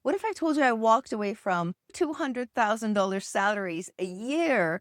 What if I told you I walked away from $200,000 salaries a year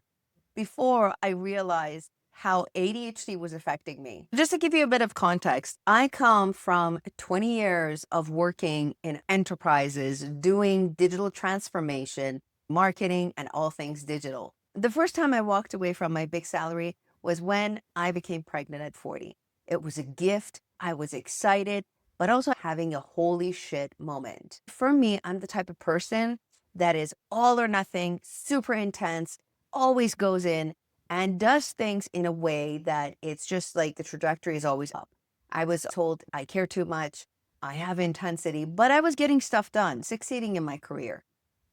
before I realized how ADHD was affecting me? Just to give you a bit of context, I come from 20 years of working in enterprises, doing digital transformation, marketing, and all things digital. The first time I walked away from my big salary was when I became pregnant at 40. It was a gift. I was excited, but also having a holy shit moment. For me, I'm the type of person that is all or nothing, super intense, always goes in and does things in a way that it's just like the trajectory is always up. I was told I care too much, I have intensity, but I was getting stuff done, succeeding in my career.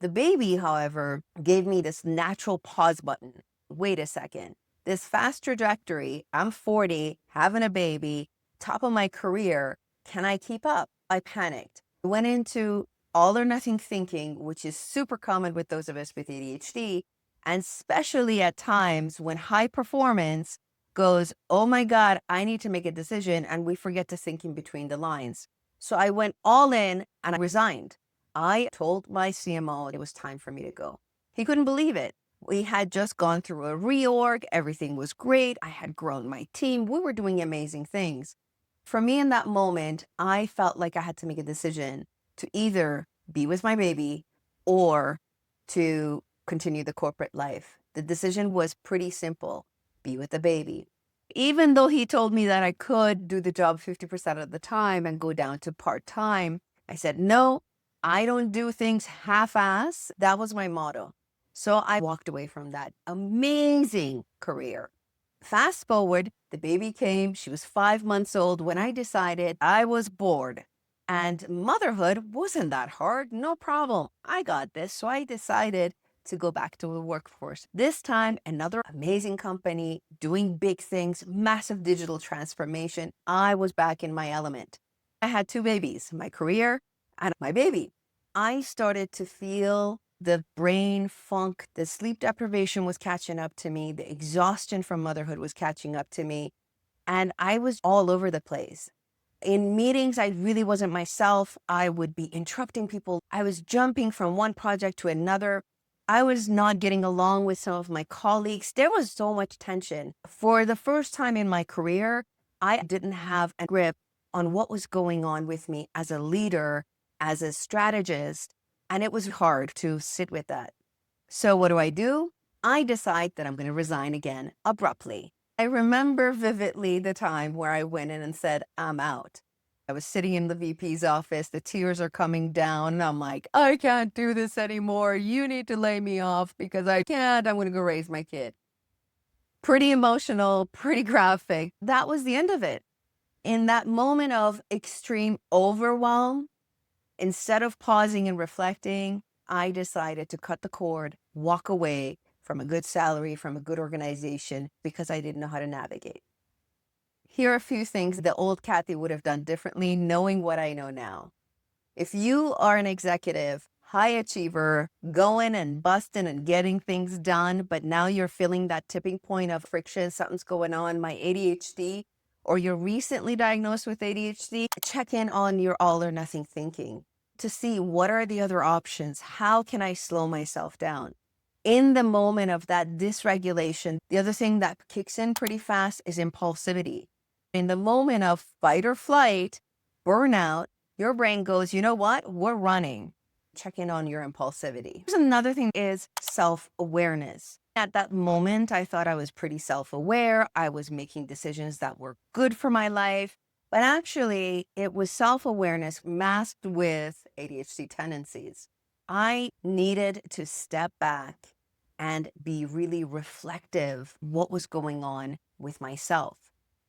The baby, however, gave me this natural pause button. Wait a second. This fast trajectory, I'm 40, having a baby, top of my career. Can I keep up? I panicked. I went into all or nothing thinking, which is super common with those of us with ADHD, and especially at times when high performance goes, oh my God, I need to make a decision, and we forget to think in between the lines. So I went all in and I resigned. I told my CMO it was time for me to go. He couldn't believe it. We had just gone through a reorg. Everything was great. I had grown my team. We were doing amazing things. For me in that moment, I felt like I had to make a decision to either be with my baby or to continue the corporate life. The decision was pretty simple: be with the baby. Even though he told me that I could do the job 50% of the time and go down to part time, I said, no, I don't do things half ass. That was my motto. So I walked away from that amazing career. Fast forward, the baby came. She was 5 months old when I decided I was bored. And motherhood wasn't that hard. No problem. I got this. So I decided to go back to the workforce. This time, another amazing company doing big things, massive digital transformation. I was back in my element. I had two babies, my career and my baby. I started to feel the brain funk, the sleep deprivation was catching up to me, the exhaustion from motherhood was catching up to me, and I was all over the place. In meetings, I really wasn't myself. I would be interrupting people. I was jumping from one project to another. I was not getting along with some of my colleagues. There was so much tension. For the first time in my career, I didn't have a grip on what was going on with me as a leader, as a strategist, and it was hard to sit with that. So what do? I decide that I'm going to resign again abruptly. I remember vividly the time where I went in and said, I'm out. I was sitting in the VP's office, the tears are coming down, and I'm like, I can't do this anymore. You need to lay me off because I can't. I'm going to go raise my kid. Pretty emotional, pretty graphic. That was the end of it. In that moment of extreme overwhelm, instead of pausing and reflecting, I decided to cut the cord, walk away from a good salary, from a good organization, because I didn't know how to navigate. Here are a few things the old Cathy would have done differently, knowing what I know now. If you are an executive, high achiever, going and busting and getting things done, but now you're feeling that tipping point of friction, something's going on, my ADHD, or you're recently diagnosed with ADHD, check in on your all or nothing thinking to see what are the other options. How can I slow myself down? In the moment of that dysregulation, the other thing that kicks in pretty fast is impulsivity. In the moment of fight or flight, burnout, your brain goes, you know what? We're running. Check in on your impulsivity. There's another thing is self-awareness. At that moment, I thought I was pretty self-aware. I was making decisions that were good for my life. But actually, it was self-awareness masked with ADHD tendencies. I needed to step back and be really reflective what was going on with myself.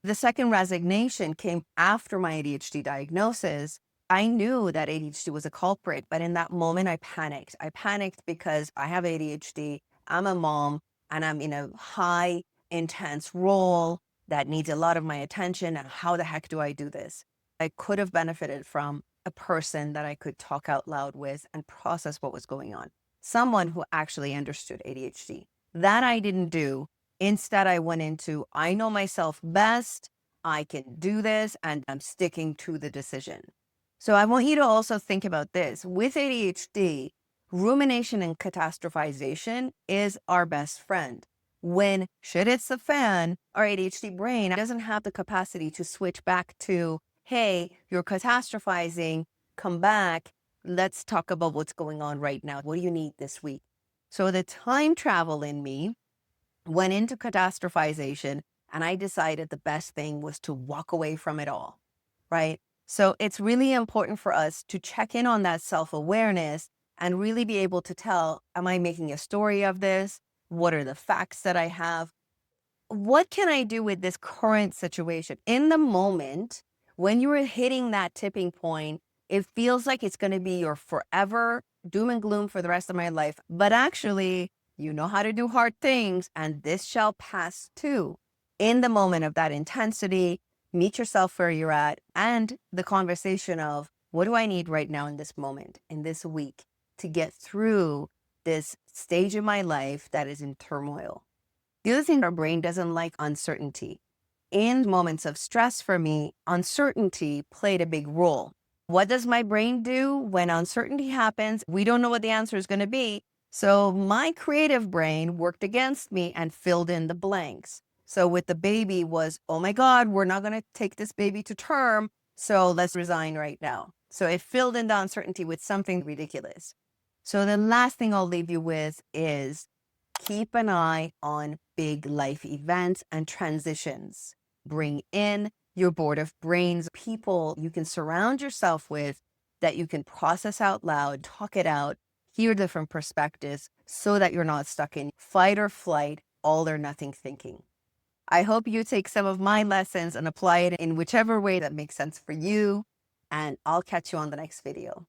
The second resignation came after my ADHD diagnosis. I knew that ADHD was a culprit, but in that moment, I panicked. I panicked because I have ADHD, I'm a mom, and I'm in a high, intense role that needs a lot of my attention. And how the heck do I do this? I could have benefited from a person that I could talk out loud with and process what was going on. Someone who actually understood ADHD. That I didn't do. Instead, I went into, I know myself best, I can do this, and I'm sticking to the decision. So I want you to also think about this. With ADHD, rumination and catastrophization is our best friend. When shit hits the fan, our ADHD brain doesn't have the capacity to switch back to, hey, you're catastrophizing, come back. Let's talk about what's going on right now. What do you need this week? So the time travel in me went into catastrophization, and I decided the best thing was to walk away from it all, right? So it's really important for us to check in on that self-awareness and really be able to tell, am I making a story of this? What are the facts that I have? What can I do with this current situation? In the moment, when you are hitting that tipping point, it feels like it's going to be your forever doom and gloom for the rest of my life. But actually, you know how to do hard things, and this shall pass too. In the moment of that intensity, meet yourself where you're at, and the conversation of what do I need right now in this moment, in this week, to get through this stage of my life that is in turmoil. The other thing, our brain doesn't like uncertainty. In moments of stress for me, uncertainty played a big role. What does my brain do when uncertainty happens? We don't know what the answer is going to be. So my creative brain worked against me and filled in the blanks. So with the baby was, oh my God, we're not going to take this baby to term. So let's resign right now. So it filled in the uncertainty with something ridiculous. So the last thing I'll leave you with is keep an eye on big life events and transitions. Bring in your board of brains, people you can surround yourself with that you can process out loud, talk it out, hear different perspectives so that you're not stuck in fight or flight, all or nothing thinking. I hope you take some of my lessons and apply it in whichever way that makes sense for you. And I'll catch you on the next video.